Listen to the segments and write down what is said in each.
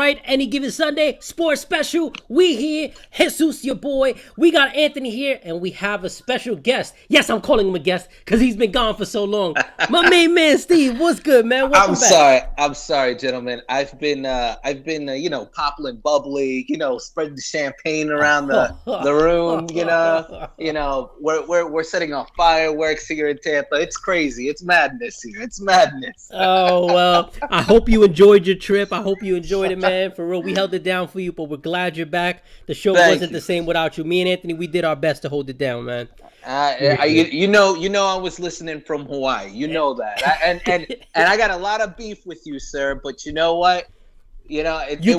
right, Any Given Sunday, sports special. We here, Jesus, your boy. We got Anthony here, and we have a special guest. Yes, I'm calling him a guest because he's been gone for so long. My main man, Steve. What's good, man? Welcome back. I'm sorry, gentlemen. I've been, popping bubbly, spreading the champagne around the room. We're setting off fireworks here in Tampa. It's crazy. It's madness here. It's madness. Oh, well, I hope you enjoyed your trip. I hope you enjoyed it, man. For real, we held it down for you, but we're glad you're back. The show wasn't the same without you. Me and Anthony, we did our best to hold it down, man. I was listening from Hawaii. You know that, and I got a lot of beef with you, sir. But you know what? You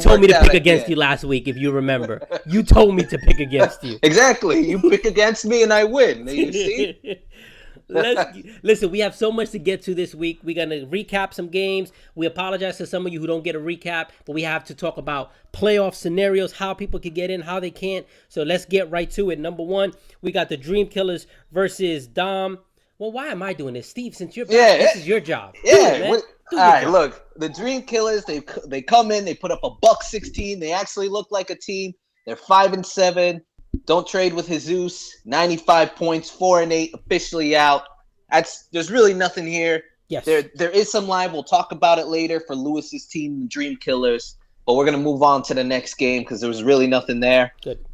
told me to pick against you last week, if you remember. You told me to pick against you. Exactly. You pick against me, and I win. You see. Listen, we have so much to get to this week. We're going to recap some games. We apologize to some of you who don't get a recap, but we have to talk about playoff scenarios, how people can get in, how they can't. So let's get right to it. Number one, we got the Dream Killers versus Dom. Well, why am I doing this? Steve, since you're back, this is your job. Yeah. All right, look, the Dream Killers, they come in, they put up a $116. They actually look like a team. They're 5-7. Don't trade with Jesus. 95 points, 4-8, officially out. There's really nothing here. Yes. There is some live. We'll talk about it later for Lewis's team, the Dream Killers. But we're gonna move on to the next game because there was really nothing there. Good.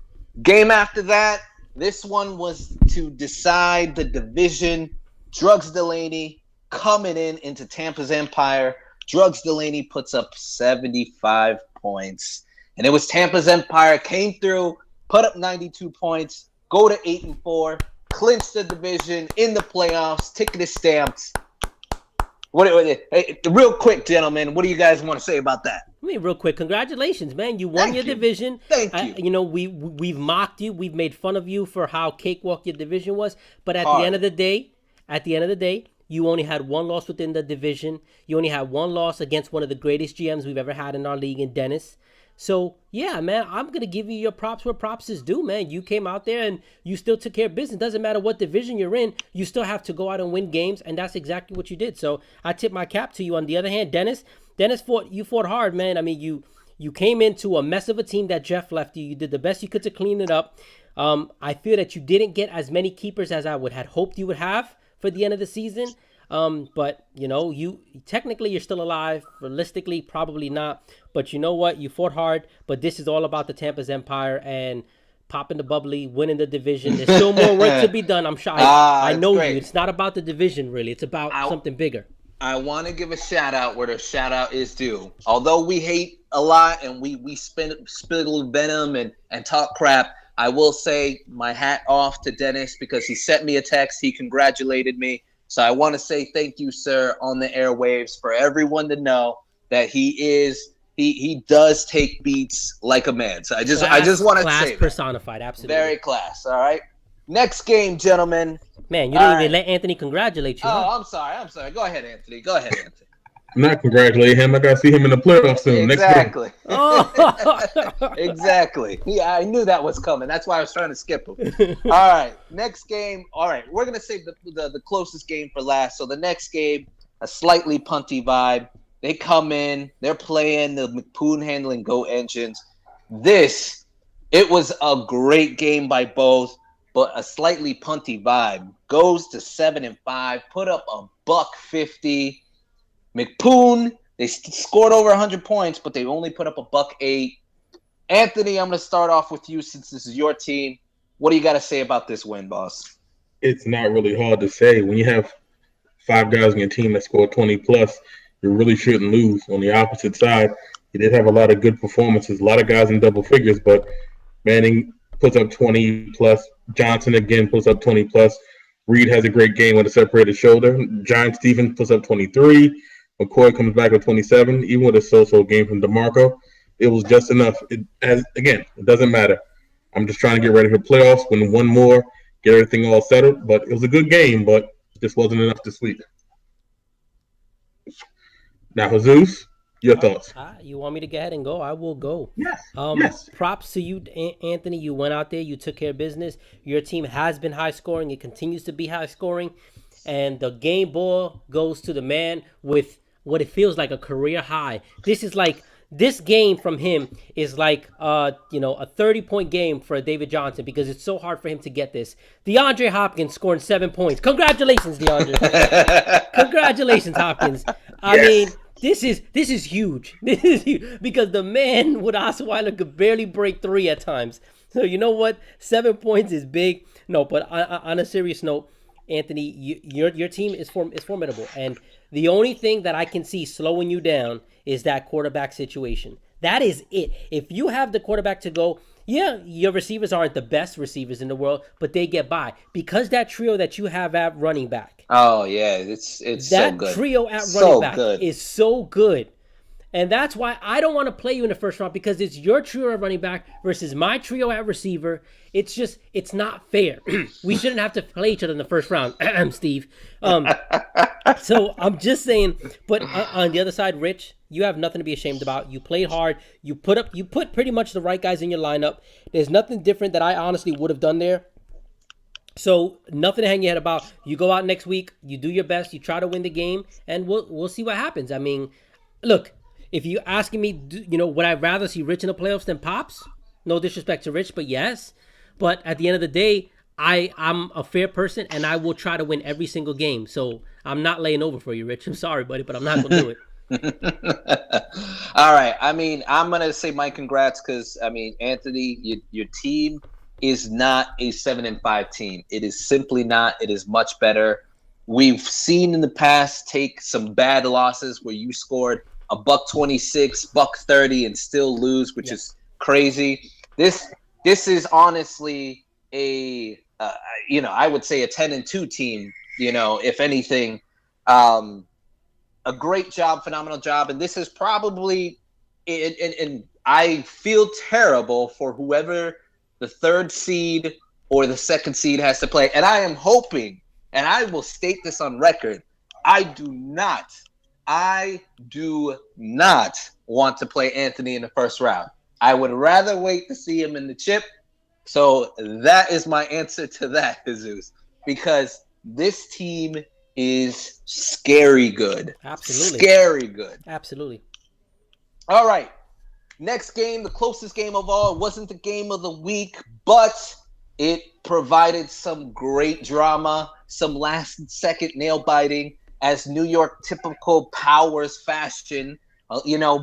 Game after that, this one was to decide the division. Drugs Delaney coming into Tampa's Empire. Drugs Delaney puts up 75 points. And it was Tampa's Empire came through, put up 92 points, go to 8-4, clinch the division in the playoffs, ticket is stamped. Real quick, gentlemen, what do you guys want to say about that? I mean, real quick, congratulations, man. You won your division. Thank you. We've mocked you. We've made fun of you for how cakewalk your division was. But at the end of the day, you only had one loss within the division. You only had one loss against one of the greatest GMs we've ever had in our league, in Dennis. So, yeah, man, I'm going to give you your props where props is due, man. You came out there and you still took care of business. Doesn't matter what division you're in. You still have to go out and win games, and that's exactly what you did. So I tip my cap to you. On the other hand, Dennis fought hard, man. I mean, you came into a mess of a team that Jeff left you. You did the best you could to clean it up. I feel that you didn't get as many keepers as I had hoped you would have for the end of the season. But you technically you're still alive. Realistically, probably not. But you know what? You fought hard. But this is all about the Tampa's Empire and popping the bubbly, winning the division. There's still more work to be done. I'm sure. I know you. It's not about the division, really. It's about something bigger. I want to give a shout out where the shout out is due. Although we hate a lot and we spill venom and talk crap, I will say my hat off to Dennis because he sent me a text. He congratulated me. So I want to say thank you, sir, on the airwaves for everyone to know that he does take beats like a man. So I just want to say personified, absolutely. Very class. All right. Next game, gentlemen. Man, you didn't even let Anthony congratulate you. Oh, huh? I'm sorry. Go ahead, Anthony. I'm not congratulating him. I got to see him in the playoffs soon. Exactly. Oh. Exactly. Yeah, I knew that was coming. That's why I was trying to skip him. All right. Next game. All right. We're going to save the closest game for last. So the next game, a slightly punty vibe. They come in. They're playing the McPoon handling Go Engines. It was a great game by both, but a slightly punty vibe. Goes to 7-5. Put up a $150. McPoon, they scored over 100 points, but they only put up a $108. Anthony, I'm going to start off with you since this is your team. What do you got to say about this win, boss? It's not really hard to say. When you have 5 guys on your team that score 20-plus, you really shouldn't lose. On the opposite side, you did have a lot of good performances, a lot of guys in double figures, but Manning puts up 20-plus. Johnson, again, puts up 20-plus. Reed has a great game with a separated shoulder. Giant Stevens puts up 23. McCoy comes back with 27, even with a so-so game from DeMarco. It was just enough. It doesn't matter. I'm just trying to get ready for playoffs, win one more, get everything all settled. But it was a good game, but just wasn't enough to sweep. Now, Jesus, your thoughts? You want me to go ahead and go? I will go. Yes. Props to you, Anthony. You went out there. You took care of business. Your team has been high scoring. It continues to be high scoring. And the game ball goes to the man with what it feels like a career high. This is like this game from him is like a 30-point game for David Johnson because it's so hard for him to get this. DeAndre Hopkins scoring 7 points. Congratulations, DeAndre. Congratulations, Hopkins. I mean, this is huge. This is huge because the man with Osweiler could barely break 3 at times. So you know what? 7 points is big. No, but on a serious note, Anthony, your team is formidable, and the only thing that I can see slowing you down is that quarterback situation. That is it. If you have the quarterback to go, yeah, your receivers aren't the best receivers in the world, but they get by because that trio that you have at running back. Oh yeah, it's so good. That trio at running back is so good. And that's why I don't want to play you in the first round because it's your trio at running back versus my trio at receiver. It's not fair. We shouldn't have to play each other in the first round, Steve. So I'm just saying, but on the other side, Rich, you have nothing to be ashamed about. You played hard. You put pretty much the right guys in your lineup. There's nothing different that I honestly would have done there. So nothing to hang your head about. You go out next week, you do your best, you try to win the game, and we'll see what happens. I mean, look, if you're asking me, would I rather see Rich in the playoffs than Pops? No disrespect to Rich, but yes. But at the end of the day, I'm a fair person, and I will try to win every single game. So I'm not laying over for you, Rich. I'm sorry, buddy, but I'm not going to do it. All right. I mean, I'm going to say my congrats because, I mean, Anthony, your team is not a 7-5 team. It is simply not. It is much better. We've seen in the past take some bad losses where you scored a $126, $130, and still lose, which is crazy. This is honestly a I would say a 10-2 team. If anything, a great job, phenomenal job, and this is probably and I feel terrible for whoever the 3rd seed or the 2nd seed has to play, and I am hoping, and I will state this on record, I do not want to play Anthony in the first round. I would rather wait to see him in the chip. So that is my answer to that, Jesus, because this team is scary good. Absolutely. Scary good. Absolutely. All right. Next game, the closest game of all. It wasn't the game of the week, but it provided some great drama, some last-second nail-biting, as New York typical Powers fashion,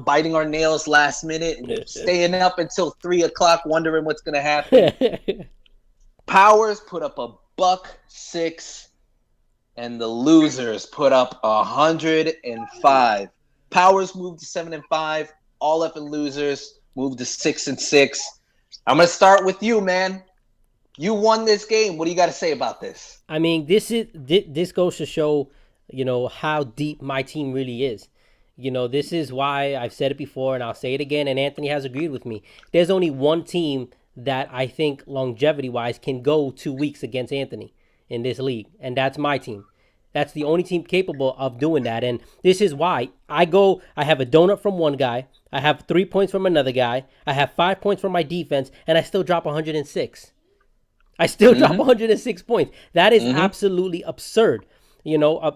biting our nails last minute and staying up until 3 o'clock wondering what's going to happen. Powers put up a $106, and the losers put up 105. Powers moved to 7-5. All effing losers moved to 6-6. I'm going to start with you, man. You won this game. What do you got to say about this? I mean, this goes to show how deep my team really is. This is why I've said it before and I'll say it again, and Anthony has agreed with me. There's only one team that I think longevity-wise can go 2 weeks against Anthony in this league, and that's my team. That's the only team capable of doing that, and this is why I have a donut from one guy, I have 3 points from another guy, I have 5 points from my defense, and I still drop 106. I still drop 106 points. That is absolutely absurd.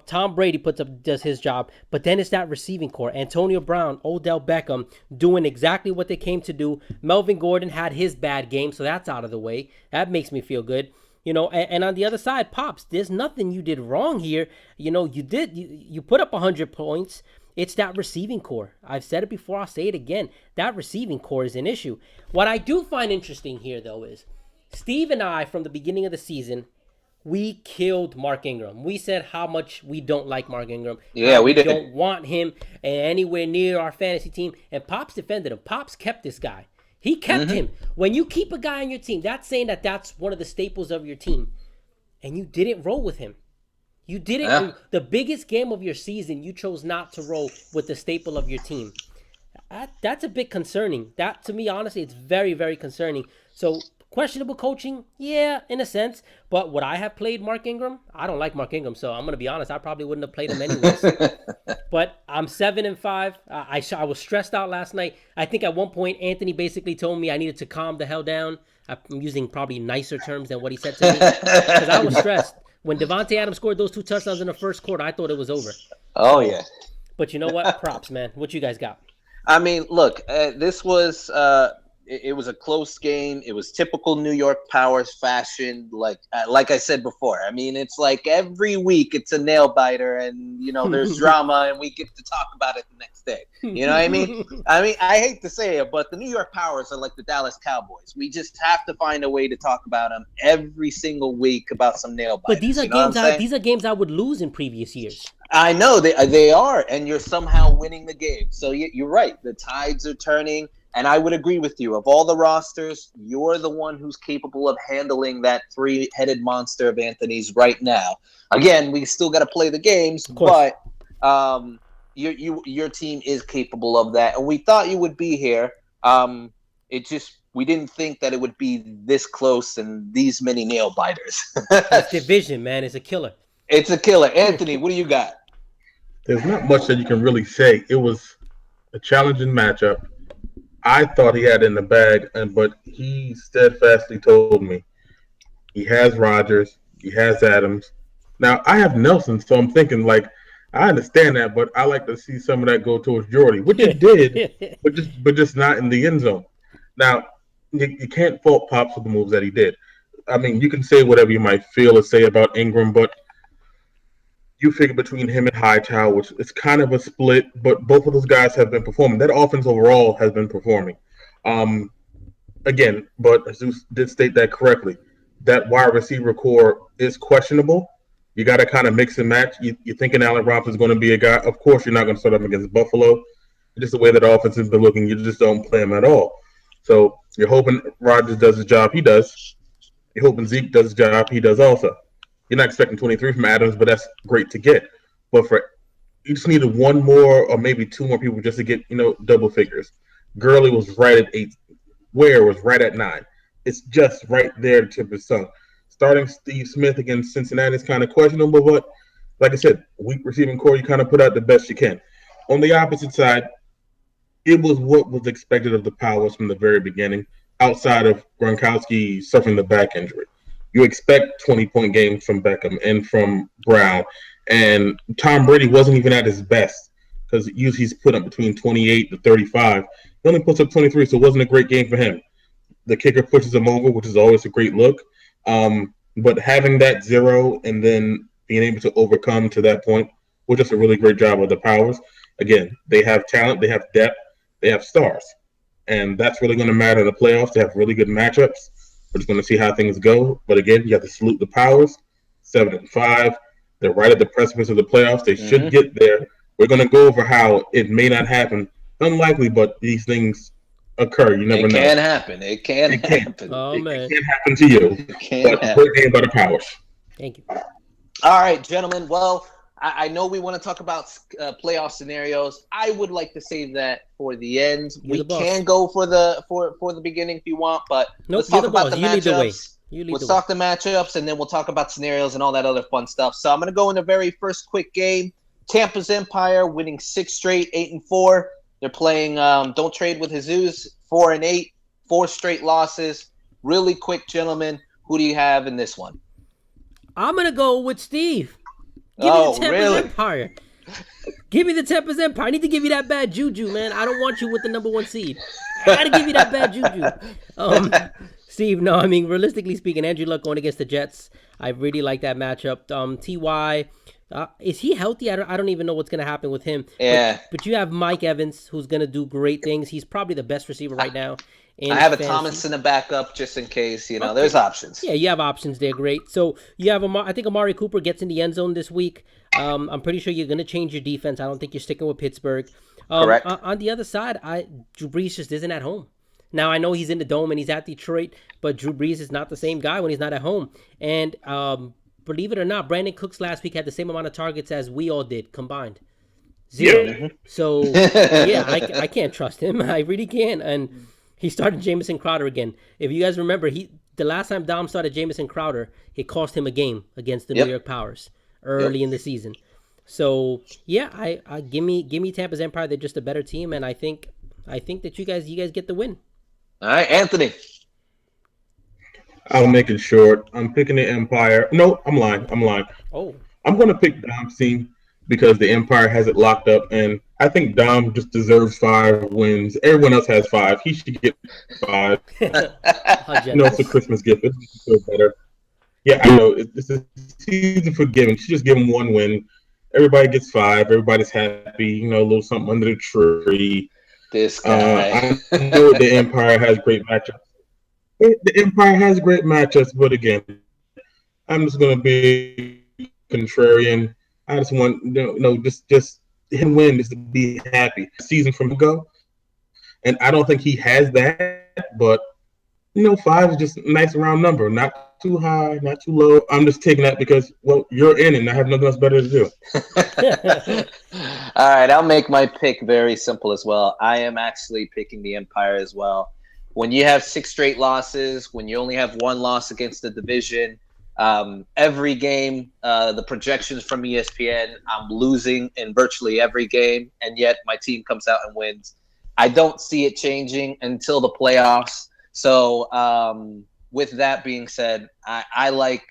Tom Brady does his job, but then it's that receiving core. Antonio Brown, Odell Beckham doing exactly what they came to do. Melvin Gordon had his bad game, so that's out of the way. That makes me feel good. And on the other side, Pops, there's nothing you did wrong here. You put up 100 points. It's that receiving core. I've said it before, I'll say it again. That receiving core is an issue. What I do find interesting here, though, is Steve and I, from the beginning of the season, we killed Mark Ingram. We said how much we don't like Mark Ingram. Yeah, we did. Don't want him anywhere near our fantasy team. And Pops defended him. Pops kept this guy. He kept him. When you keep a guy on your team, that's saying that that's one of the staples of your team. And you didn't roll with him. You didn't. Yeah. The biggest game of your season, you chose not to roll with the staple of your team. That's a bit concerning. That, to me, honestly, it's very, very concerning. So, questionable coaching, yeah, in a sense. But would I have played Mark Ingram? I don't like Mark Ingram, so I'm going to be honest. I probably wouldn't have played him anyways. But I'm 7-5. I was stressed out last night. I think at one point, Anthony basically told me I needed to calm the hell down. I'm using probably nicer terms than what he said to me. Because I was stressed. When Devontae Adams scored those 2 touchdowns in the first quarter, I thought it was over. Oh, yeah. But you know what? Props, man. What you guys got? I mean, look, this was it was a close game. It was typical New York Powers fashion. Like I said before, I mean, it's like every week it's a nail biter, and there's drama, and we get to talk about it the next day. You know what I mean? I mean, I hate to say it, but the New York Powers are like the Dallas Cowboys. We just have to find a way to talk about them every single week about some nail biters. But these are games I would lose in previous years. I know they are, and you're somehow winning the game. So you're right. The tides are turning, and I would agree with you. Of all the rosters, you're the one who's capable of handling that three-headed monster of Anthony's right now. Again, we still got to play the games, but your team is capable of that, and we thought you would be here. We didn't think that it would be this close and these many nail biters. This division, man, is a killer. It's a killer. Anthony, what do you got? There's not much that you can really say. It was a challenging matchup. I thought he had it in the bag, but he steadfastly told me he has Rodgers, he has Adams. Now, I have Nelson, so I'm thinking, I understand that, but I like to see some of that go towards Jordy, which it did, but just not in the end zone. Now, you can't fault Pops for the moves that he did. I mean, you can say whatever you might feel or say about Ingram, but you figure between him and Hightower, which is kind of a split, but both of those guys have been performing. That offense overall has been performing. Again, but Jesus did state that correctly. That wide receiver core is questionable. You got to kind of mix and match. You're thinking Allen Robinson's going to be a guy. Of course, you're not going to start him against Buffalo. Just the way that offense has been looking, you just don't play him at all. So you're hoping Rodgers does his job. He does. You're hoping Zeke does his job. He does also. You're not expecting 23 from Adams, but that's great to get. But you just needed one more or maybe two more people just to get, double figures. Gurley was right at 8. Ware was right at 9. It's just right there to tip his tongue. Starting Steve Smith against Cincinnati is kind of questionable, but like I said, weak receiving core, you kind of put out the best you can. On the opposite side, it was what was expected of the Powers from the very beginning, outside of Gronkowski suffering the back injury. You expect 20-point games from Beckham and from Brown. And Tom Brady wasn't even at his best because usually he's put up between 28 to 35. He only puts up 23, so it wasn't a great game for him. The kicker pushes him over, which is always a great look. But having that 0 and then being able to overcome to that point was just a really great job of the Powers. Again, they have talent, they have depth, they have stars. And that's really going to matter in the playoffs. They have really good matchups. We're just going to see how things go. But again, you have to salute the Powers. 7-5. They're right at the precipice of the playoffs. They should get there. We're going to go over how it may not happen. Unlikely, but these things occur. You never know. It can happen. Oh, man. It can happen to you. But great game by the Powers. Thank you. All right, gentlemen. Well, I know we want to talk about playoff scenarios. I would like to save that for the end. We can go for the beginning if you want, but let's talk about the matchups. Let's talk the matchups, and then we'll talk about scenarios and all that other fun stuff. So I'm going to go in the very first quick game. Tampa's Empire winning 6 straight, 8-4. They're playing Don't Trade with Jesus, 4-8, 4 straight losses. Really quick, gentlemen. Who do you have in this one? I'm going to go with Steve. Give me the Tampa's Empire. Give me the Tampa's Empire. I need to give you that bad juju, man. I don't want you with the number 1 seed. I got to give you that bad juju. Steve, no, I mean, realistically speaking, Andrew Luck going against the Jets. I really like that matchup. T.Y., is he healthy? I don't even know what's going to happen with him. Yeah. But you have Mike Evans, who's going to do great things. He's probably the best receiver right now. I have a Thomas in the backup just in case, there's options. Yeah, you have options there. Great. So you have, I think Amari Cooper gets in the end zone this week. I'm pretty sure you're going to change your defense. I don't think you're sticking with Pittsburgh. Correct. On the other side, Drew Brees just isn't at home. Now, I know he's in the Dome and he's at Detroit, but Drew Brees is not the same guy when he's not at home. And believe it or not, Brandon Cooks last week had the same amount of targets as we all did combined. 0. Yeah. So, yeah, I can't trust him. I really can't. And he started Jamison Crowder again. If you guys remember, the last time Dom started Jamison Crowder, it cost him a game against the New York Powers early in the season. So, yeah, I give me Tampa's Empire. They're just a better team, and I think that you guys get the win. All right, Anthony. I'll make it short. I'm picking the Empire. No, I'm lying. Oh. I'm going to pick Dom's team because the Empire has it locked up, and I think Dom just deserves 5 wins. Everyone else has 5. He should get 5. How It's a generous. Christmas gift. It makes you feel better. Yeah, I know. It's a season for giving. She just give him 1 win. Everybody gets 5. Everybody's happy. A little something under the tree. This guy. I know the Empire has great matchups. The Empire has great matchups, but again, I'm just going to be contrarian. I just want just him win, just to be happy. Season from ago, and I don't think he has that. But 5 is just a nice round number, not too high, not too low. I'm just taking that because you're in, and I have nothing else better to do. All right, I'll make my pick very simple as well. I am actually picking the Empire as well. When you have 6 straight losses, when you only have 1 loss against the division, every game, the projections from ESPN, I'm losing in virtually every game, and yet my team comes out and wins. I don't see it changing until the playoffs. So with that being said, I like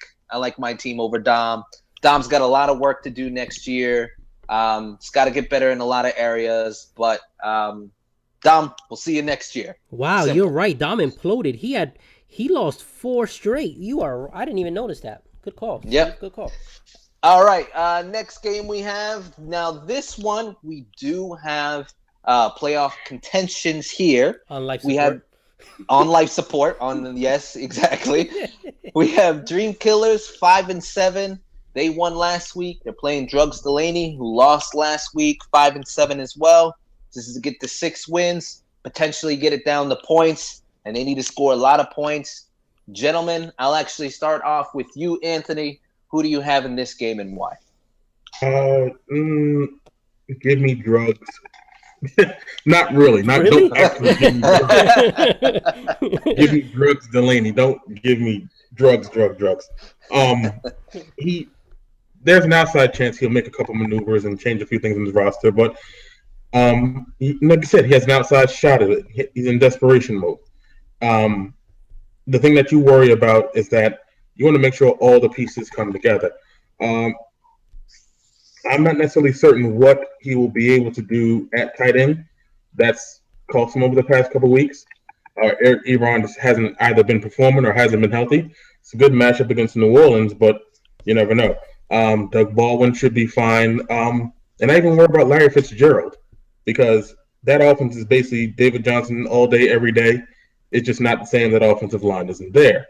my team over Dom. Dom's got a lot of work to do next year. He's got to get better in a lot of areas, but Dom, we'll see you next year. Wow, Simple. You're right. Dom imploded. He lost 4 straight. I didn't even notice that. Good call. Yep. Good call. All right. Next game we have. Now this one we do have playoff contentions here. On life support. We have on life support. Yes, exactly. We have Dream Killers 5-7. They won last week. They're playing Drugs Delaney, who lost last week, 5-7 as well. This is to get to 6 wins, potentially get it down to points, and they need to score a lot of points. Gentlemen, I'll actually start off with you, Anthony. Who do you have in this game and why? Give me Drugs. Not really. Really? Don't actually give me Drugs. Give me Drugs Delaney. Don't give me drugs. There's an outside chance he'll make a couple maneuvers and change a few things in his roster, but like I said, he has an outside shot at it. He's in desperation mode. The thing that you worry about is that you want to make sure all the pieces come together. I'm not necessarily certain what he will be able to do at tight end. That's cost him over the past couple of weeks. Eric Ebron just hasn't either been performing or hasn't been healthy. It's a good matchup against New Orleans, but you never know. Doug Baldwin should be fine. And I even worry about Larry Fitzgerald because that offense is basically David Johnson all day, every day. It's just not the same. That offensive line isn't there.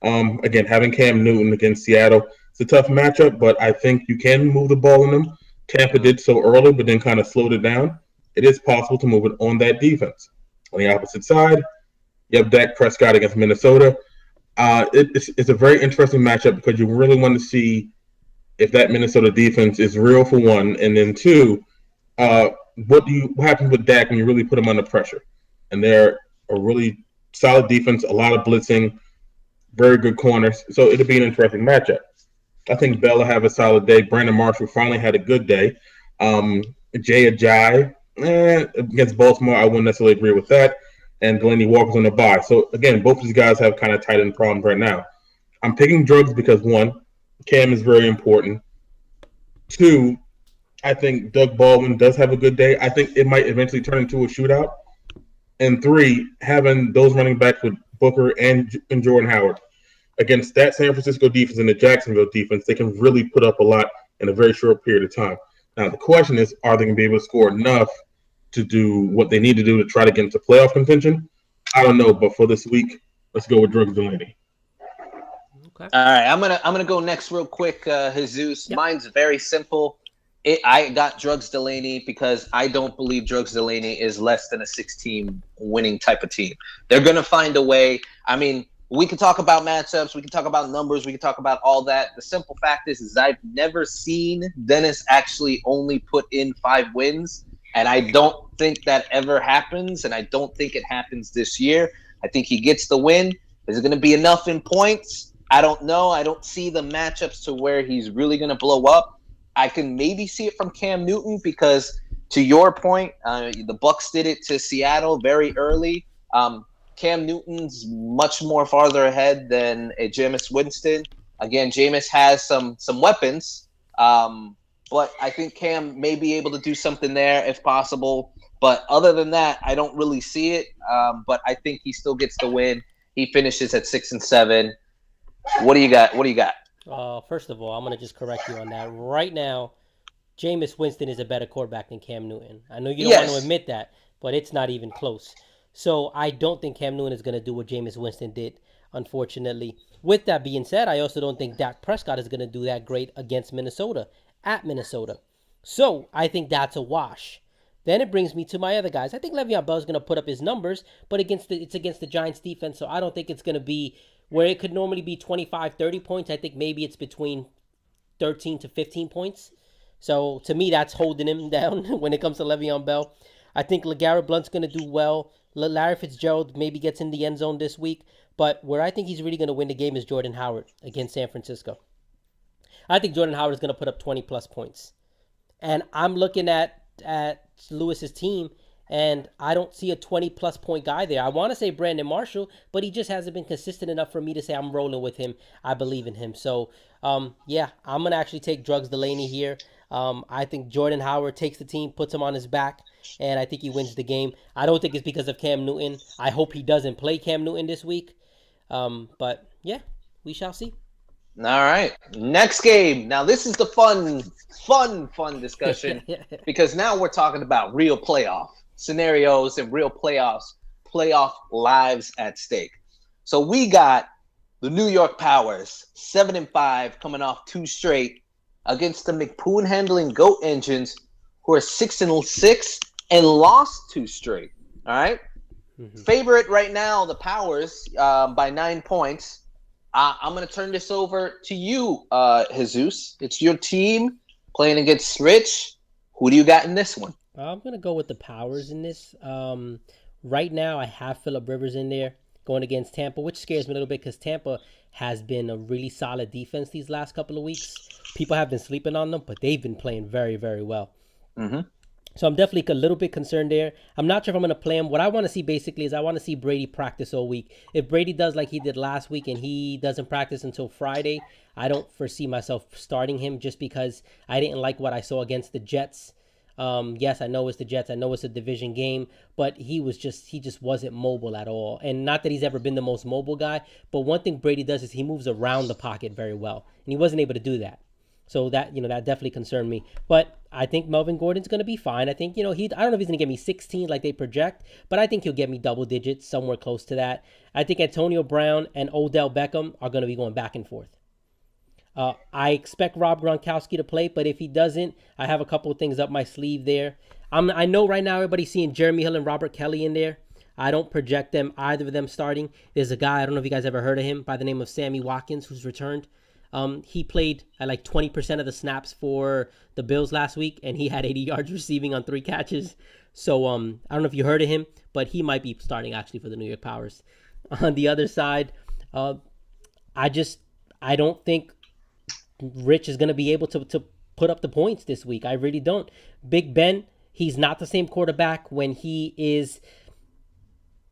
Again, having Cam Newton against Seattle, it's a tough matchup, but I think you can move the ball in them. Tampa did so early, but then kind of slowed it down. It is possible to move it on that defense. On the opposite side, you have Dak Prescott against Minnesota. It's a very interesting matchup because you really want to see if that Minnesota defense is real, for one, and then two, what happens with Dak when you really put him under pressure? And they're a really solid defense, a lot of blitzing, very good corners. So it'll be an interesting matchup. I think Bell will have a solid day. Brandon Marshall finally had a good day. Jay Ajayi against Baltimore, I wouldn't necessarily agree with that. And Delaney Walker's on the bye. So, again, both of these guys have kind of tight end problems right now. I'm picking Drugs because, one, Cam is very important. 2, I think Doug Baldwin does have a good day. I think it might eventually turn into a shootout. And 3, having those running backs with Booker and Jordan Howard against that San Francisco defense and the Jacksonville defense, they can really put up a lot in a very short period of time. Now, the question is, are they going to be able to score enough to do what they need to do to try to get into playoff contention? I don't know, but for this week, let's go with Drugs Delaney. Okay. All right, I'm gonna go next real quick, Jesus. Yep. Mine's very simple. I got Drugs Delaney because I don't believe Drugs Delaney is less than a 6-team winning type of team. They're gonna find a way. I mean, we can talk about matchups, we can talk about numbers, we can talk about all that. The simple fact is I've never seen Dennis actually only put in 5 wins. And I don't think that ever happens, and I don't think it happens this year. I think he gets the win. Is it going to be enough in points? I don't know. I don't see the matchups to where he's really going to blow up. I can maybe see it from Cam Newton because, to your point, the Bucs did it to Seattle very early. Cam Newton's much more farther ahead than a Jameis Winston. Again, Jameis has some weapons. but I think Cam may be able to do something there if possible. But other than that, I don't really see it. But I think he still gets the win. He finishes at 6-7. What do you got? First of all, I'm gonna just correct you on that. Right now, Jameis Winston is a better quarterback than Cam Newton. I know you don't want to admit that, but it's not even close. So I don't think Cam Newton is gonna do what Jameis Winston did, unfortunately. With that being said, I also don't think Dak Prescott is gonna do that great against Minnesota, at Minnesota. So I think that's a wash. Then it brings me to my other guys. I think Le'Veon Bell is going to put up his numbers, but it's against the Giants defense, so I don't think it's going to be where it could normally be 25, 30 points. I think maybe it's between 13 to 15 points. So to me, that's holding him down when it comes to Le'Veon Bell. I think LeGarrette Blount's going to do well. Larry Fitzgerald maybe gets in the end zone this week, but where I think he's really going to win the game is Jordan Howard against San Francisco. I think Jordan Howard is going to put up 20-plus points. And I'm looking at Lewis's team, and I don't see a 20-plus point guy there. I want to say Brandon Marshall, but he just hasn't been consistent enough for me to say I'm rolling with him. I believe in him. So, I'm going to actually take Drugs Delaney here. I think Jordan Howard takes the team, puts him on his back, and I think he wins the game. I don't think it's because of Cam Newton. I hope he doesn't play Cam Newton this week. But, yeah, we shall see. All right. Next game. Now, this is the fun discussion because now we're talking about real playoff scenarios and real playoff lives at stake. So we got the New York Powers, 7-5, coming off 2 straight against the McPoon handling GOAT Engines, who are 6-6 and lost 2 straight. All right. Mm-hmm. Favorite right now, the Powers, by 9 points. I'm going to turn this over to you, Jesus. It's your team playing against Rich. Who do you got in this one? I'm going to go with the Powers in this. Right now, I have Phillip Rivers in there going against Tampa, which scares me a little bit because Tampa has been a really solid defense these last couple of weeks. People have been sleeping on them, but they've been playing very, very well. Mm-hmm. So I'm definitely a little bit concerned there. I'm not sure if I'm going to play him. What I want to see basically is I want to see Brady practice all week. If Brady does like he did last week and he doesn't practice until Friday, I don't foresee myself starting him just because I didn't like what I saw against the Jets. Yes, I know it's the Jets. I know it's a division game, but he just wasn't mobile at all. And not that he's ever been the most mobile guy, but one thing Brady does is he moves around the pocket very well, and he wasn't able to do that. So that definitely concerned me. But I think Melvin Gordon's going to be fine. I think, I don't know if he's going to get me 16 like they project, but I think he'll get me double digits, somewhere close to that. I think Antonio Brown and Odell Beckham are going to be going back and forth. I expect Rob Gronkowski to play, but if he doesn't, I have a couple of things up my sleeve there. I know right now everybody's seeing Jeremy Hill and Robert Kelly in there. I don't project either of them starting. There's a guy, I don't know if you guys ever heard of him, by the name of Sammy Watkins, who's returned. He played at like 20% of the snaps for the Bills last week, and he had 80 yards receiving on 3 catches. So I don't know if you heard of him, but he might be starting actually for the New York Powers. On the other side, I don't think Rich is going to be able to put up the points this week. I really don't. Big Ben, he's not the same quarterback when he's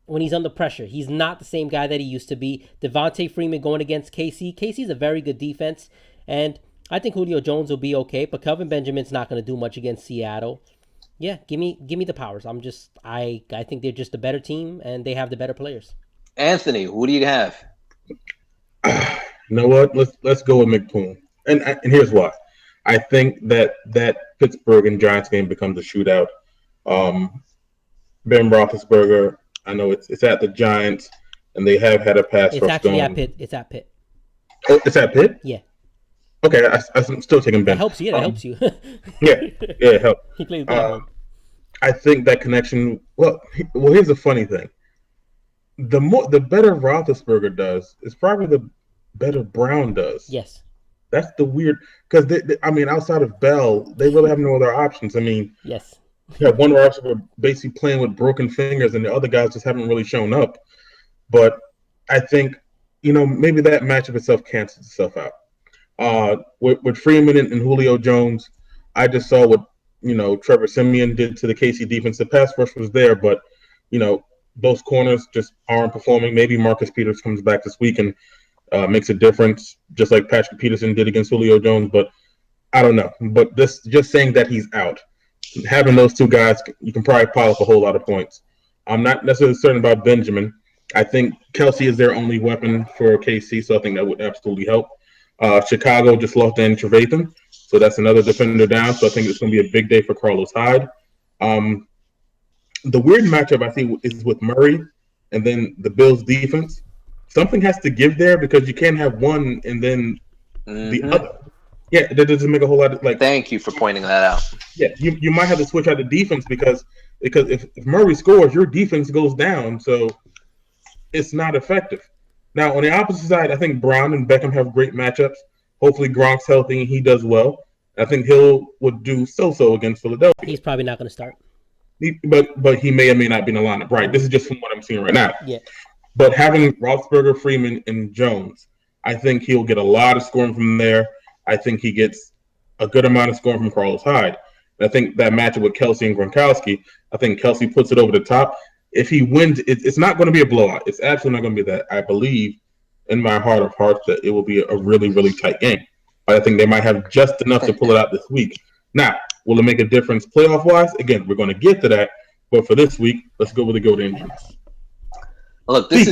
under pressure. He's not the same guy that he used to be. Devontae Freeman going against KC. KC's a very good defense, and I think Julio Jones will be okay, but Kelvin Benjamin's not going to do much against Seattle. Yeah, give me the Powers. I think they're just a better team, and they have the better players. Anthony, who do you have? You know what? Let's go with McPoon. And here's why. I think that Pittsburgh and Giants game becomes a shootout. Ben Roethlisberger, I know it's at the Giants, and they have had a pass rush. It's actually at Pitt. It's at Pitt. Oh, it's at Pitt? Yeah. Okay, I'm still taking Ben. That helps you. That helps you. yeah, it helps. He plays bad. I think that connection. Well, here's the funny thing. The better Roethlisberger does is probably the better Brown does. Yes. That's the weird, because outside of Bell, they really have no other options. Yes. You have one receiver basically playing with broken fingers, and the other guys just haven't really shown up. But I think, maybe that matchup itself cancels itself out. With Freeman and Julio Jones, I just saw what Trevor Siemian did to the KC defense. The pass rush was there, but those corners just aren't performing. Maybe Marcus Peters comes back this week and makes a difference, just like Patrick Peterson did against Julio Jones. But I don't know, but this just saying that he's out, having those two guys, you can probably pile up a whole lot of points. I'm not necessarily certain about Benjamin. I think Kelsey is their only weapon for KC, so I think that would absolutely help. Chicago just lost in Trevathan, so that's another defender down. So I think it's going to be a big day for Carlos Hyde. The weird matchup I think is with Murray and then the Bills defense. Something has to give there because you can't have one and then the other. Yeah, that doesn't make a whole lot of like. Thank you for pointing that out. Yeah, you might have to switch out the defense because if Murray scores, your defense goes down, so it's not effective. Now on the opposite side, I think Brown and Beckham have great matchups. Hopefully Gronk's healthy and he does well. I think Hill would do so against Philadelphia. He's probably not going to start. But he may or may not be in the lineup. Right. This is just from what I'm seeing right now. Yeah. But having Roethlisberger, Freeman, and Jones, I think he'll get a lot of scoring from there. I think he gets a good amount of scoring from Carlos Hyde. And I think that matchup with Kelsey and Gronkowski, I think Kelsey puts it over the top. If he wins, it's not going to be a blowout. It's absolutely not going to be that. I believe in my heart of hearts that it will be a really, really tight game. But I think they might have just enough to pull it out this week. Now, will it make a difference playoff-wise? Again, we're going to get to that. But for this week, let's go with the GOAT injuries. Look, this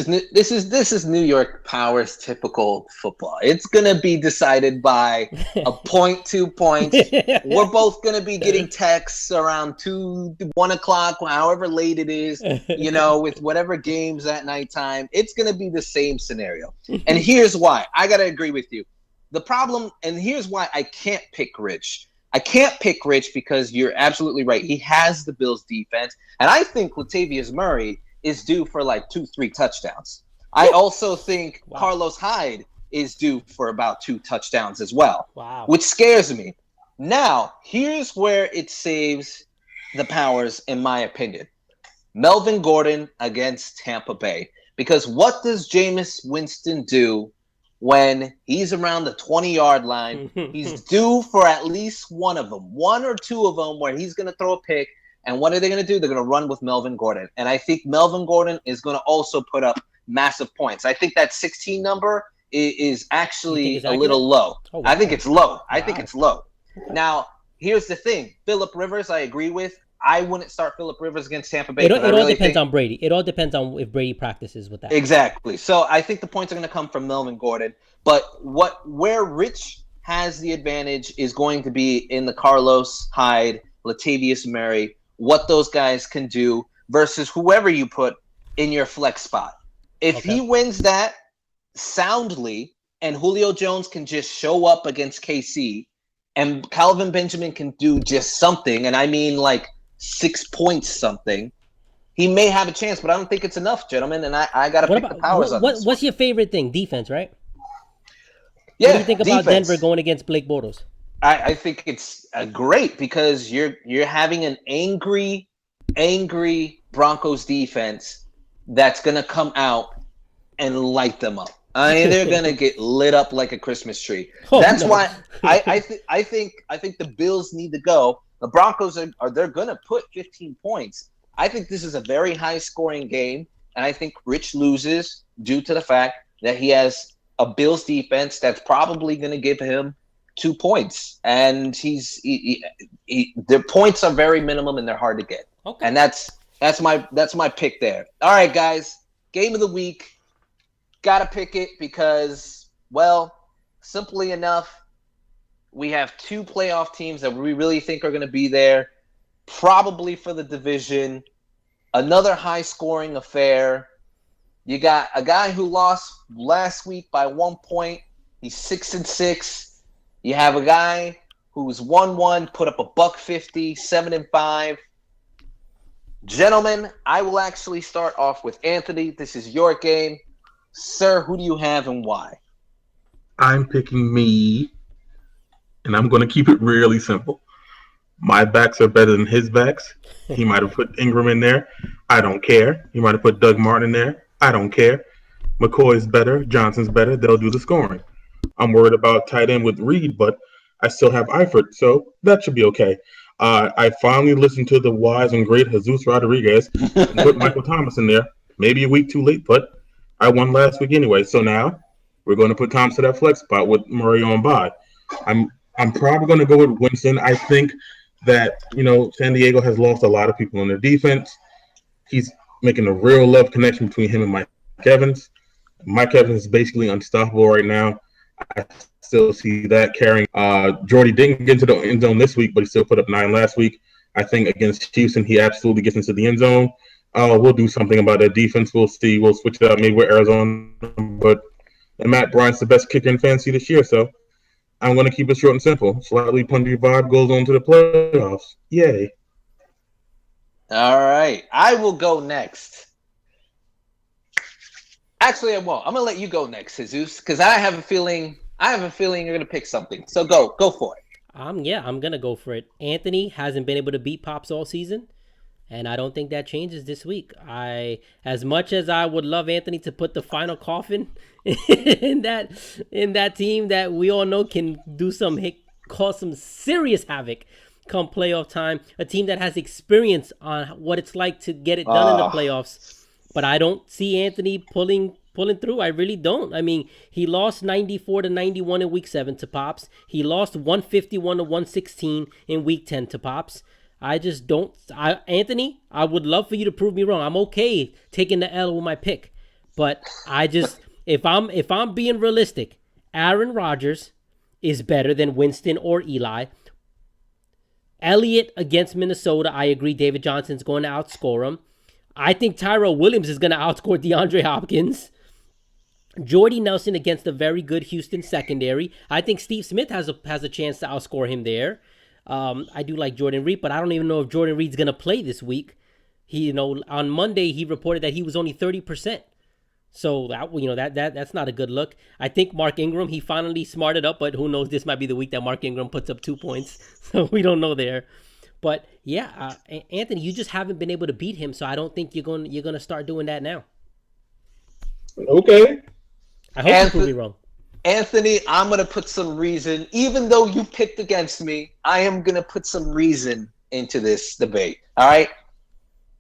is New York Power's typical football. It's gonna be decided by a point, 2 points. We're both gonna be getting texts around 1 o'clock, however late it is. With whatever games at nighttime, it's gonna be the same scenario. And here's why. I gotta agree with you. The problem, and here's why I can't pick Rich. I can't pick Rich because you're absolutely right. He has the Bills defense, and I think Latavius Murray is due for like 2-3 touchdowns. I also think Carlos Hyde is due for about 2 touchdowns as well, which scares me. Now, here's where it saves the Powers, in my opinion. Melvin Gordon against Tampa Bay. Because what does Jameis Winston do when he's around the 20-yard line? He's due for at least one of them, 1 or 2 of them where he's going to throw a pick. And what are they going to do? They're going to run with Melvin Gordon. And I think Melvin Gordon is going to also put up massive points. I think that 16 number is actually a little low. Oh, wow. I think it's low. I think it's low. Now, here's the thing. Phillip Rivers, I agree with. I wouldn't start Phillip Rivers against Tampa Bay. It all depends on Brady. It all depends on if Brady practices with that. Exactly. So I think the points are going to come from Melvin Gordon. But where Rich has the advantage is going to be in the Carlos Hyde, Latavius Murray, what those guys can do versus whoever you put in your flex spot. If he wins that soundly and Julio Jones can just show up against KC and Calvin Benjamin can do just something, and I mean like 6 points something, he may have a chance, but I don't think it's enough, gentlemen, and I got to pick the Powers on this. What's your favorite thing? Defense, right? Yeah, what do you think about Denver going against Blake Bortles? I think it's great because you're having an angry Broncos defense that's gonna come out and light them up. I mean, they're gonna get lit up like a Christmas tree. That's why I think the Bills need to go. The Broncos they're gonna put 15 points. I think this is a very high scoring game, and I think Rich loses due to the fact that he has a Bills defense that's probably gonna give him 2 points, and their points are very minimum and they're hard to get. Okay. And that's my pick there. All right, guys, game of the week. Got to pick it because, well, simply enough, we have 2 playoff teams that we really think are going to be there, probably for the division. Another high-scoring affair. You got a guy who lost last week by 1 point. He's 6-6. You have a guy who's 1-1, put up $150, 7-5. Gentlemen, I will actually start off with Anthony. This is your game. Sir, who do you have and why? I'm picking me, and I'm going to keep it really simple. My backs are better than his backs. He might have put Ingram in there. I don't care. He might have put Doug Martin in there. I don't care. McCoy's better. Johnson's better. They'll do the scoring. I'm worried about tight end with Reed, but I still have Eifert, so that should be okay. I finally listened to the wise and great Jesus Rodriguez and put Michael Thomas in there. Maybe a week too late, but I won last week anyway. So now we're going to put Thomas to that flex spot with Murray on by. I'm I'm probably going to go with Winston. I think that, San Diego has lost a lot of people on their defense. He's making a real love connection between him and Mike Evans. Mike Evans is basically unstoppable right now. I still see that carrying. Jordy didn't get into the end zone this week, but he still put up 9 last week. I think against Houston, he absolutely gets into the end zone. We'll do something about that defense. We'll see. We'll switch it out maybe with Arizona. But Matt Bryant's the best kicker in fantasy this year, so I'm going to keep it short and simple. Slightly punty vibe goes on to the playoffs. Yay. All right. I will go next. Actually, I won't. I'm going to let you go next, Jesus, because I have a feeling you're going to pick something. So go for it. I'm going to go for it. Anthony hasn't been able to beat Pops all season, and I don't think that changes this week. As much as I would love Anthony to put the final coffin in that team that we all know can cause some serious havoc come playoff time, a team that has experience on what it's like to get it done in the playoffs. But I don't see Anthony pulling through. I really don't. I mean, he lost 94-91 in week 7 to Pops. He lost 151-116 in week 10 to Pops. I just don't. Anthony, I would love for you to prove me wrong. I'm okay taking the L with my pick, but I just if I'm being realistic, Aaron Rodgers is better than Winston or Eli. Elliott against Minnesota, I agree. David Johnson's going to outscore him. I think Tyrell Williams is going to outscore DeAndre Hopkins. Jordy Nelson against a very good Houston secondary. I think Steve Smith has a chance to outscore him there. I do like Jordan Reed, but I don't even know if Jordan Reed's going to play this week. On Monday he reported that he was only 30%. So that's not a good look. I think Mark Ingram, he finally smarted up, but who knows? This might be the week that Mark Ingram puts up 2 points. So we don't know there. But yeah, Anthony, you just haven't been able to beat him, so I don't think you're going to start doing that now. Okay. I hope you prove me wrong. Anthony, I'm going to put some reason. Even though you picked against me, I am going to put some reason into this debate. All right?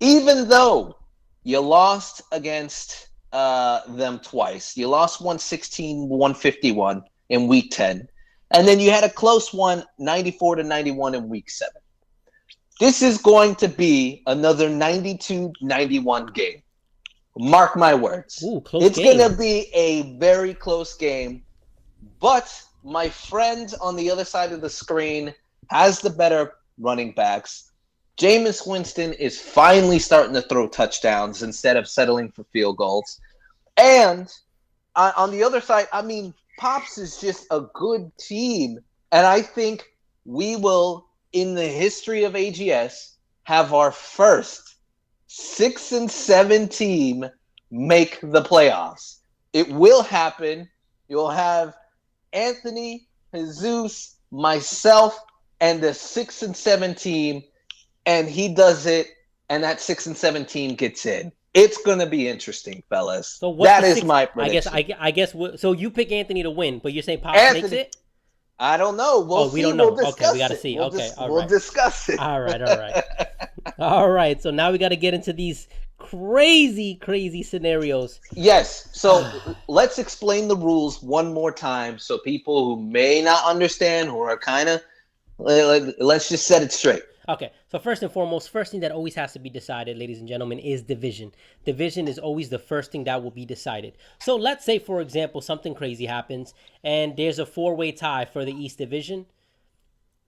Even though you lost against them twice, you lost 116-151 in week 10, and then you had a close one, 94-91 in week 7. This is going to be another 92-91 game. Mark my words. Ooh, it's going to be a very close game. But my friend on the other side of the screen has the better running backs. Jameis Winston is finally starting to throw touchdowns instead of settling for field goals. And on the other side, I mean, Pops is just a good team. And I think we will, in the history of AGS, have our first 6-7 team make the playoffs. It will happen. You'll have Anthony, Jesus, myself, and the 6-7 team, and he does it, and that 6-7 team gets in. It's going to be interesting, fellas. So that is my prediction. I guess. So you pick Anthony to win, but you're saying Pops makes it? I don't know. We'll see. We don't know. We'll okay, we got to see. We'll discuss it. All right. All right. So now we got to get into these crazy scenarios. Yes. So let's explain the rules one more time so people who may not understand, who are kind of, let's just set it straight. Okay, so first and foremost, first thing that always has to be decided, ladies and gentlemen, is division. Division is always the first thing that will be decided. So let's say, for example, something crazy happens and there's a 4-way tie for the East Division.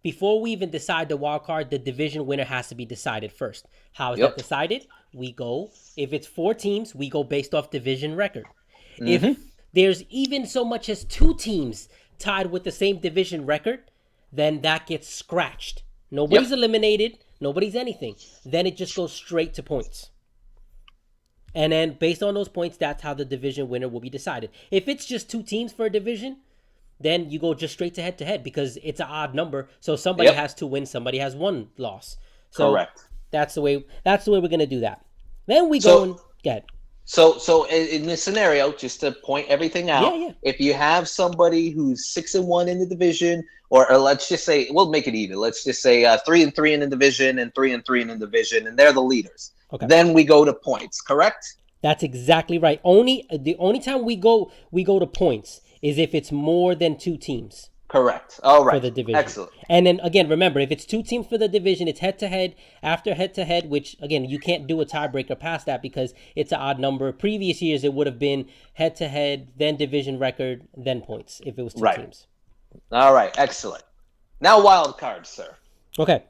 Before we even decide the wild card, the division winner has to be decided first. How is that decided? We go, if it's 4 teams, we go based off division record. Mm-hmm. If there's even so much as 2 teams tied with the same division record, then that gets scratched. Nobody's eliminated. Nobody's anything. Then it just goes straight to points. And then based on those points, that's how the division winner will be decided. If it's just 2 teams for a division, then you go just straight to head it's an odd number. So somebody has 2 wins, somebody has 1 loss. So correct. That's the way we're going to do that. Then we go ahead. So in this scenario, just to point everything out, if you have somebody who's 6-1 in the division, or let's just say, we'll make it even. Let's just say 3-3 in the division and 3-3 in the division, and they're the leaders. Okay. Then we go to points, correct? That's exactly right. The only time we go to points is if it's more than 2 teams. Correct. All right. For the division. Excellent. And then again, remember, if it's 2 teams for the division, it's head-to-head after head-to-head, which, again, you can't do a tiebreaker past that because it's an odd number. Previous years, it would have been head-to-head, then division record, then points if it was 2 teams. All right. Excellent. Now wild card, sir. Okay.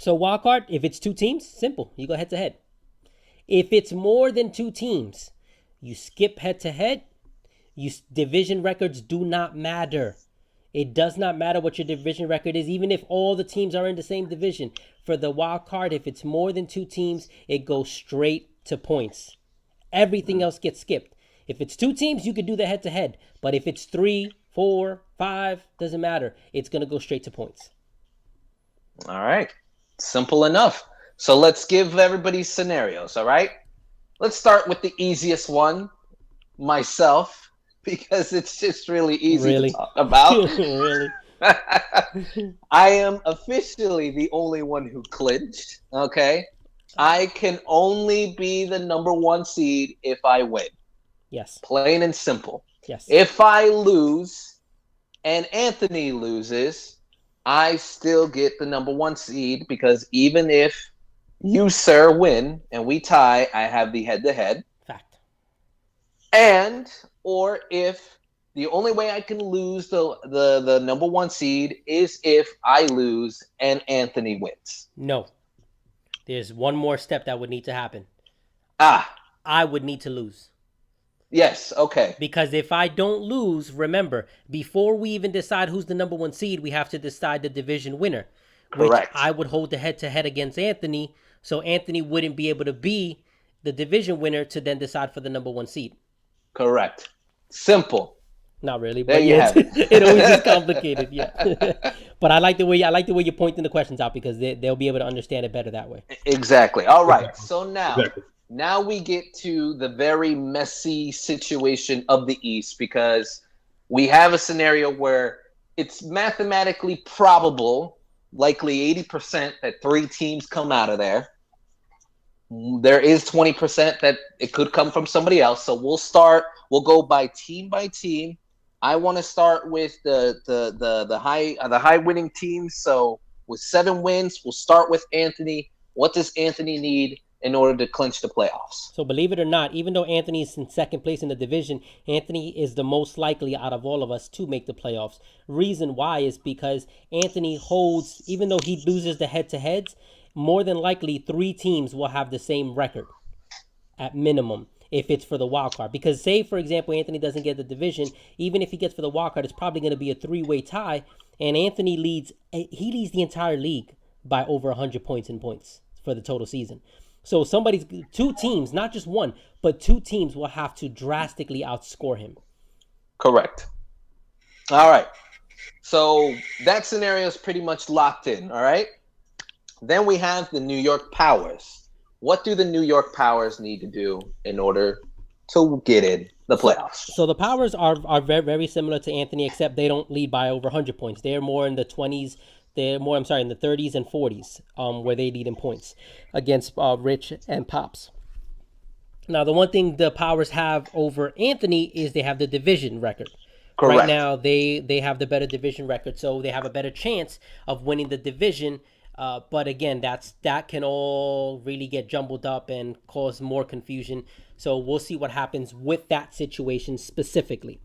So wild card, if it's 2 teams, simple. You go head-to-head. If it's more than 2 teams, you skip head-to-head. Division records do not matter. It does not matter what your division record is, even if all the teams are in the same division. For the wild card, if it's more than 2 teams, it goes straight to points. Everything else gets skipped. If it's 2 teams, you could do the head-to-head. But if it's 3, 4, 5, doesn't matter. It's going to go straight to points. All right. Simple enough. So let's give everybody scenarios, all right? Let's start with the easiest one, myself. Because it's just really easy to talk about. Really? I am officially the only one who clinched, okay? I can only be the number 1 seed if I win. Yes. Plain and simple. Yes. If I lose and Anthony loses, I still get the number 1 seed because even if you, sir, win and we tie, I have the head-to-head. Fact. Or if the only way I can lose the number 1 seed is if I lose and Anthony wins. No. There's one more step that would need to happen. I would need to lose. Yes, okay. Because if I don't lose, remember, before we even decide who's the number 1 seed, we have to decide the division winner. Correct. Which I would hold the head-to-head against Anthony, so Anthony wouldn't be able to be the division winner to then decide for the number 1 seed. Correct. Simple. Not really, there but you have it. It always is complicated, yeah. But I like the way you're pointing the questions out because they'll be able to understand it better that way. Exactly. All right. So now we get to the very messy situation of the East because we have a scenario where it's mathematically probable, likely 80% that 3 teams come out of there. There is 20% that it could come from somebody else. So we'll go by team. I want to start with the high winning teams. So with 7 wins, we'll start with Anthony. What does Anthony need in order to clinch the playoffs? So believe it or not, even though Anthony is in second place in the division, Anthony is the most likely out of all of us to make the playoffs. Reason why is because Anthony holds, even though he loses the head-to-heads, more than likely 3 teams will have the same record at minimum if it's for the wild card. Because say, for example, Anthony doesn't get the division, even if he gets for the wild card, it's probably going to be a 3-way tie, and Anthony leads the entire league by over 100 points in points for the total season. So 2 teams, not just 1, but 2 teams will have to drastically outscore him. Correct. All right. So that scenario is pretty much locked in, all right? Then we have the New York Powers. What do the New York Powers need to do in order to get in the playoffs? So the Powers are very, very similar to Anthony, except they don't lead by over 100 points. They're more in the 20s. They're more, in the 30s and 40s, where they lead in points against Rich and Pops. Now, the one thing the Powers have over Anthony is they have the division record. Correct. Right now, they have the better division record, so they have a better chance of winning the division. But again, that can all really get jumbled up and cause more confusion. So we'll see what happens with that situation specifically.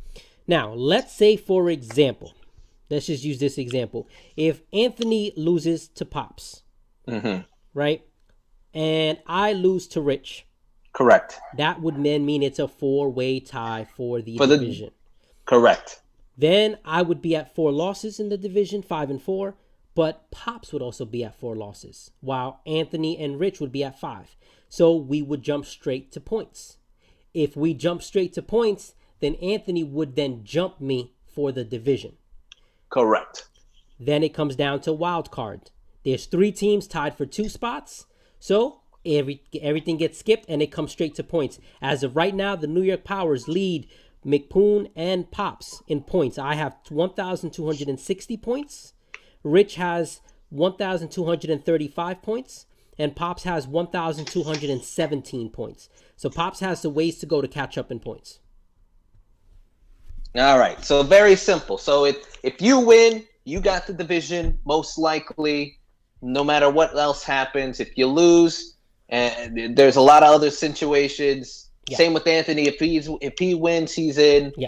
Now, let's say, for example, let's just use this example. If Anthony loses to Pops, right, and I lose to Rich, correct, that would then mean it's a 4-way tie for the division. Correct. Then I would be at 4 losses in the division, 5-4. But Pops would also be at 4 losses, while Anthony and Rich would be at 5. So we would jump straight to points. If we jump straight to points, then Anthony would then jump me for the division. Correct. Then it comes down to wild card. There's 3 teams tied for 2 spots. So everything gets skipped and it comes straight to points. As of right now, the New York Powers lead McPoon and Pops in points. I have 1,260 points. Rich has 1,235 points, and Pops has 1,217 points. So Pops has the ways to go to catch up in points. All right. So very simple. So if you win, you got the division most likely, no matter what else happens. If you lose, and there's a lot of other situations. Yeah. Same with Anthony. If he wins, he's in. Yeah.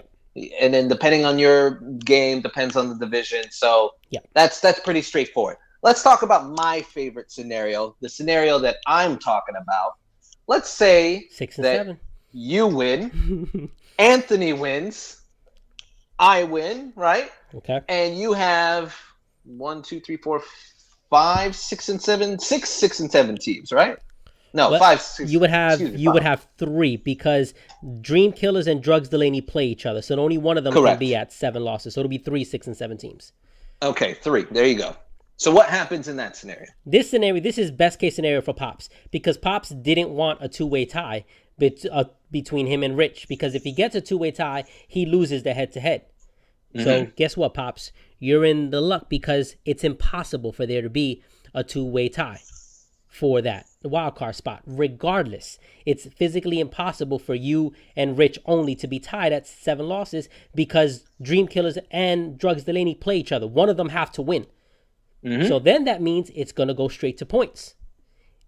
And then depending on your game, depends on the division. So that's pretty straightforward. Let's talk about my favorite scenario, the scenario that I'm talking about. Let's say 6 and 7. You win, Anthony wins, I win, right? Okay. And you have 1, 2, 3, 4, 5, 6 and 7, 6 and 7 teams, right? No, well, 5, 6. You would have 3 because Dream Killers and Drugs Delaney play each other, so only one of them can be at 7 losses. So it'll be 3, 6, and 7 teams. Okay, 3. There you go. So what happens in that scenario? This is best case scenario for Pops because Pops didn't want a 2-way tie between him and Rich, because if he gets a 2-way tie, he loses the head-to-head. Mm-hmm. So guess what, Pops? You're in the luck because it's impossible for there to be a 2-way tie for the wild card spot. Regardless, it's physically impossible for you and Rich only to be tied at 7 losses because Dream Killers and Drugs Delaney play each other. One of them have to win. Mm-hmm. So then that means it's going to go straight to points.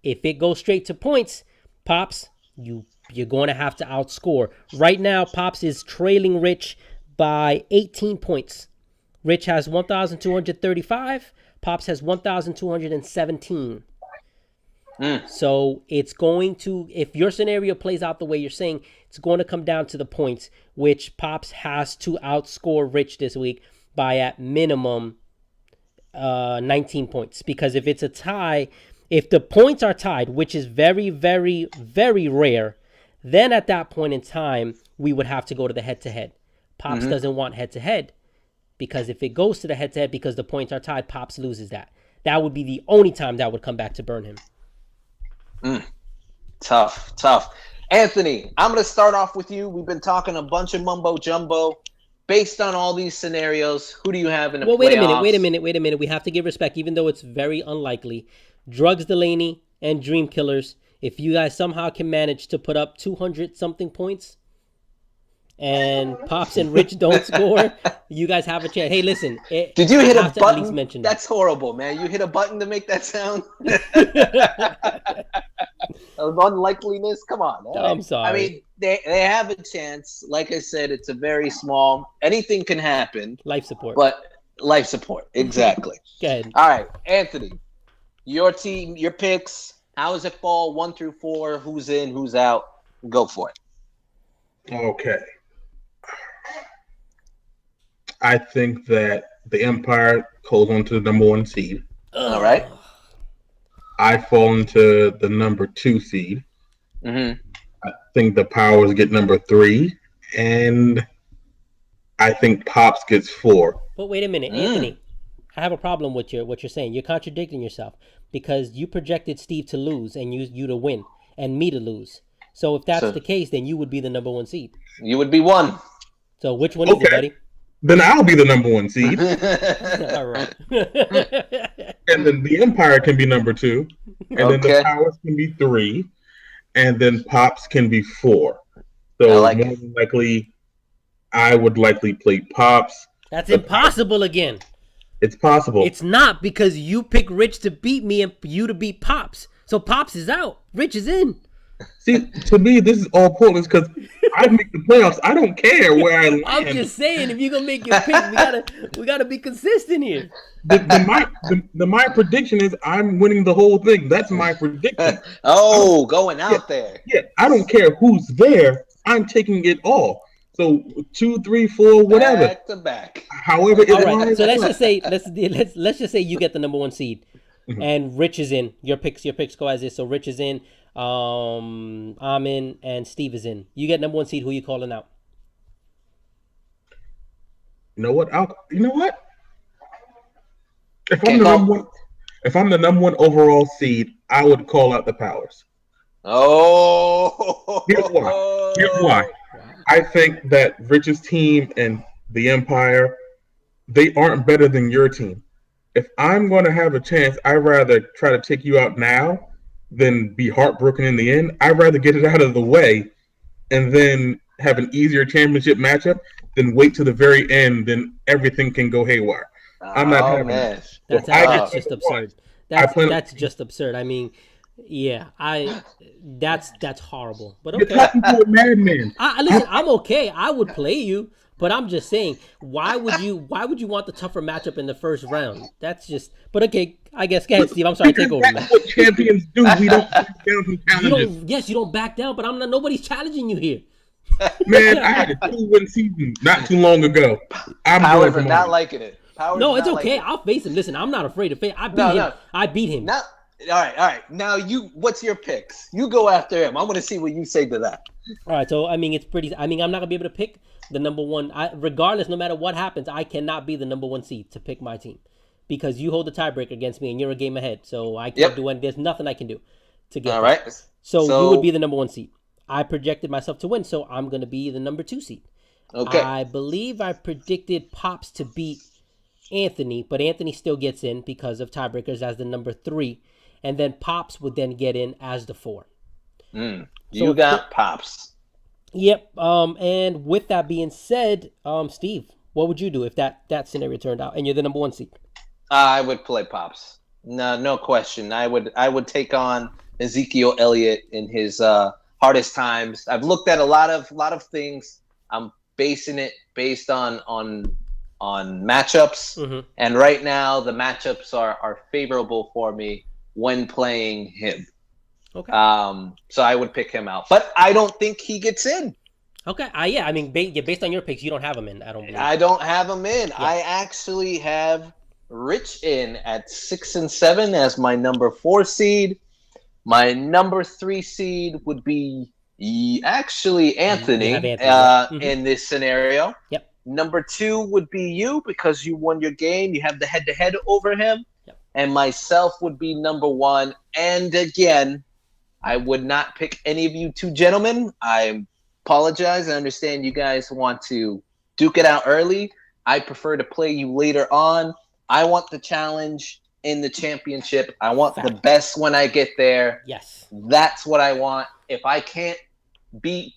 If it goes straight to points, Pops, you're going to have to outscore. Right now, Pops is trailing Rich by 18 points. Rich has 1,235. Pops has 1,217. So it's going to, if your scenario plays out the way you're saying, it's going to come down to the points, which Pops has to outscore Rich this week by at minimum 19 points. Because if it's a tie, if the points are tied, which is very, very, very rare, then at that point in time, we would have to go to the head-to-head. Pops doesn't want head-to-head because if it goes to the head-to-head because the points are tied, Pops loses that. That would be the only time that would come back to burn him. Tough. Anthony, I'm going to start off with you. We've been talking a bunch of mumbo-jumbo. Based on all these scenarios, who do you have in the playoffs? Wait a minute. We have to give respect, even though it's very unlikely. Drugs Delaney and Dream Killers, if you guys somehow can manage to put up 200-something points and Pops and Rich don't score, you guys have a chance. Hey, listen. Did you hit a button? That's horrible, man. You hit a button to make that sound? Unlikeliness? Come on. Man. I'm sorry. I mean, they have a chance. Like I said, it's a very small. Anything can happen. Life support. But life support. Exactly. Go ahead. All right, Anthony. Your team, your picks. How does it fall 1 through 4? Who's in, who's out? Go for it. Okay. I think that the Empire holds on to the number 1 seed. All right. I fall into the number 2 seed. Mm-hmm. I think the Powers get number 3, and I think Pops gets 4. But wait a minute, Anthony. I have a problem with what you're saying. You're contradicting yourself because you projected Steve to lose and you to win and me to lose. So if that's the case, then you would be the number 1 seed. You would be 1. So which one is it, buddy? Then I'll be the number 1 seed. All right. And then the Empire can be number 2. And then the Powers can be 3. And then Pops can be 4. So more than likely, I would likely play Pops. That's impossible again. It's possible. It's not, because you pick Rich to beat me and you to beat Pops. So Pops is out. Rich is in. See, to me, this is all pointless because I make the playoffs. I don't care where I land. I'm just saying, if you're gonna make your pick, we gotta be consistent here. My prediction is I'm winning the whole thing. That's my prediction. Going out there. Yeah, I don't care who's there. I'm taking it all. So 2, 3, 4, whatever. Back to back. However it all right. So let's just say you get the number 1 seed, and Rich is in. Your picks go as is. So Rich is in. I'm in, and Steve is in. You get number 1 seed. Who you calling out? You know what? If I'm the number 1 overall seed, I would call out the Powers. Oh. Here's why. I think that Rich's team and the Empire, they aren't better than your team. If I'm going to have a chance, I'd rather try to take you out now than be heartbroken in the end. I'd rather get it out of the way and then have an easier championship matchup then wait to the very end, then everything can go haywire. I'm not having man. that. That's just absurd. That's on, just absurd. I mean, yeah, that's horrible. But you're okay. talking to a madman. Listen, I'm okay. I would play you, but I'm just saying, why would you want the tougher matchup in the first round? That's just. But okay, I guess. Go ahead, Steve. I'm sorry. Take over, man. That's what champions do. We don't back down from challenges. You don't back down, but I'm not. Nobody's challenging you here. Man, I had a 2-win season not too long ago. Powers are not liking it. No, it's okay. I'll face him. Listen, I'm not afraid to face. I beat him. No. I beat him. All right. Now what's your picks? You go after him. I want to see what you say to that. All right. So I mean, it's pretty. I mean, I'm not gonna be able to pick the number one. Regardless, no matter what happens, I cannot be the number one seed to pick my team because you hold the tiebreaker against me and you're a game ahead. So I can't do it. There's nothing I can do to get. All right. So you would be the number one seed. I projected myself to win, so I'm gonna be the number 2 seed. Okay. I believe I predicted Pops to beat Anthony, but Anthony still gets in because of tiebreakers as the number 3, and then Pops would then get in as the 4. You got Pops. Yep. And with that being said, Steve, what would you do if that scenario turned out and you're the number 1 seed? I would play Pops. No question. I would take on Ezekiel Elliott in his hardest times. I've looked at a lot of things. I'm basing it based on matchups, and right now the matchups are favorable for me when playing him. Okay. So I would pick him out, but I don't think he gets in. Okay. Yeah. I mean, based on your picks, you don't have him in. I don't believe. I don't have him in. Yeah. I actually have Rich in at 6 and 7 as my number 4 seed. My number 3 seed would be actually Anthony, in this scenario. Yep. Number 2 would be you because you won your game. You have the head-to-head over him. Yep. And myself would be number 1. And again, I would not pick any of you 2 gentlemen. I apologize. I understand you guys want to duke it out early. I prefer to play you later on. I want the challenge in the championship. I want the best when I get there. Yes. That's what I want. If I can't beat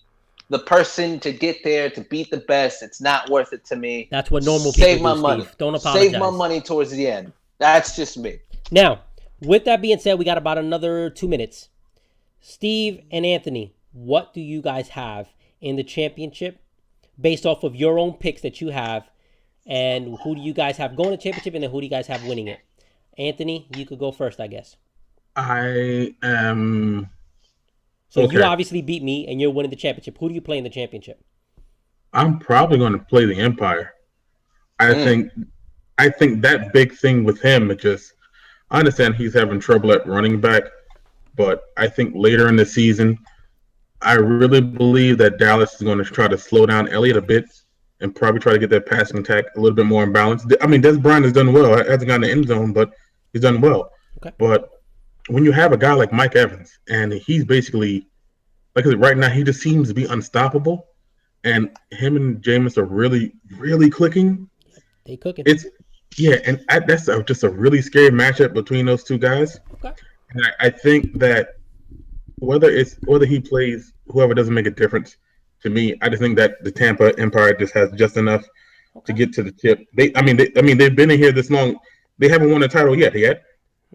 the person to get there, to beat the best, it's not worth it to me. That's what normal people Save my money. Steve. Don't apologize. Save my money towards the end. That's just me. Now, with that being said, we got about another 2 minutes. Steve and Anthony, what do you guys have in the championship based off of your own picks that you have? And who do you guys have going to championship, and then who do you guys have winning it? Anthony, you could go first, I guess. I am. So you obviously beat me, and you're winning the championship. Who do you play in the championship? I'm probably going to play the Empire. I think that big thing with him, I understand he's having trouble at running back, but I think later in the season, I really believe that Dallas is going to try to slow down Elliott a bit and probably try to get that passing attack a little bit more in balance. I mean, Des Bryant has done well. Hasn't gotten the end zone, but he's done well. Okay. But when you have a guy like Mike Evans, and he's basically, like right now, he just seems to be unstoppable, and him and Jameis are really, really clicking. They cooking. That's just a really scary matchup between those two guys. Okay. And I think that whether he plays whoever doesn't make a difference to me. I just think that the Tampa Empire just has just enough to get to the tip. They've been in here this long. They haven't won a title yet.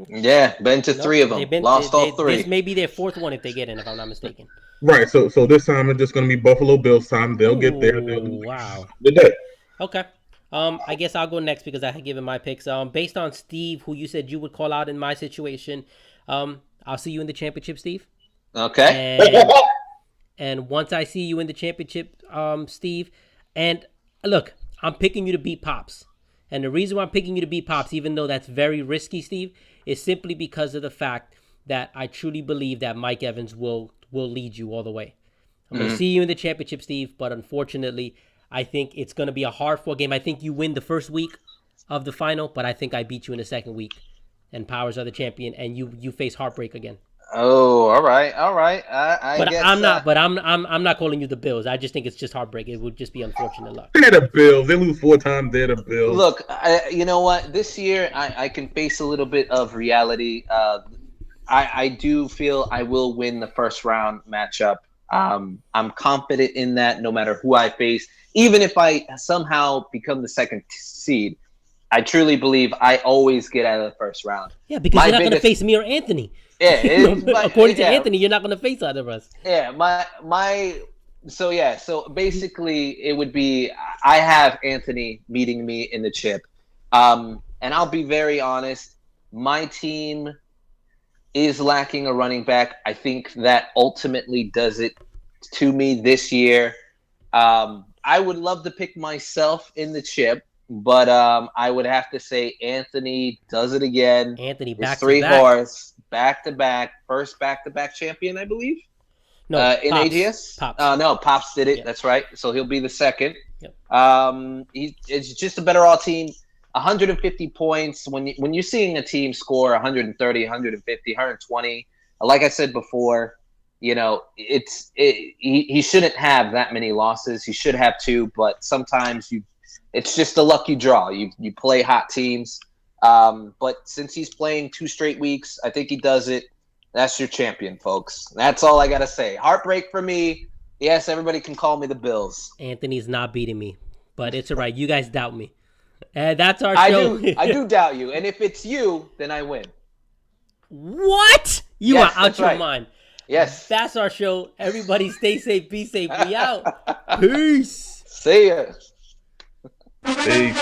Yeah, been to 3 of them. Lost all 3. This may be their 4th one if they get in, if I'm not mistaken. Right. So this time it's just going to be Buffalo Bills time. They'll get there. Wow. Today. Okay. I guess I'll go next because I had given my picks. Based on Steve, who you said you would call out in my situation, I'll see you in the championship, Steve. Okay. And once I see you in the championship, Steve, and look, I'm picking you to beat Pops. And the reason why I'm picking you to beat Pops, even though that's very risky, Steve, is simply because of the fact that I truly believe that Mike Evans will lead you all the way. I'm going to see you in the championship, Steve, but unfortunately, I think it's going to be a hard-fought game. I think you win the first week of the final, but I think I beat you in the second week. And Powers are the champion, and you face heartbreak again. Oh, all right. I guess, I'm not calling you the Bills. I just think it's just heartbreak. It would just be unfortunate luck. They're the Bills. They lose 4 times. They're the Bills. Look, you know what? This year I can face a little bit of reality. I do feel I will win the first round matchup. I'm confident in that no matter who I face. Even if I somehow become the second seed, I truly believe I always get out of the first round. Yeah, because you're not going to face me or Anthony. Yeah, according to Anthony, you're not going to face either of us. Yeah, so basically it would be I have Anthony meeting me in the chip. And I'll be very honest, my team is lacking a running back. I think that ultimately does it to me this year. I would love to pick myself in the chip, but I would have to say Anthony does it again. Anthony back to back, first back-to-back champion, I believe. No, in Pops. AGS. Pops. No, Pops did it. Yeah. That's right. So he'll be the second. Yep. It's just a better all team. 150 points. When you're seeing a team score 130, 150, 120, like I said before, you know, he shouldn't have that many losses. He should have 2, but sometimes it's just a lucky draw. You play hot teams. But since he's playing 2 straight weeks, I think he does it. That's your champion, folks. That's all I got to say. Heartbreak for me. Yes, everybody can call me the Bills. Anthony's not beating me, but it's all right. You guys doubt me. And that's our show. I do doubt you. And if it's you, then I win. What? You are out your mind. Yes. That's our show. Everybody stay safe, be safe. We out. Peace. See ya. Peace.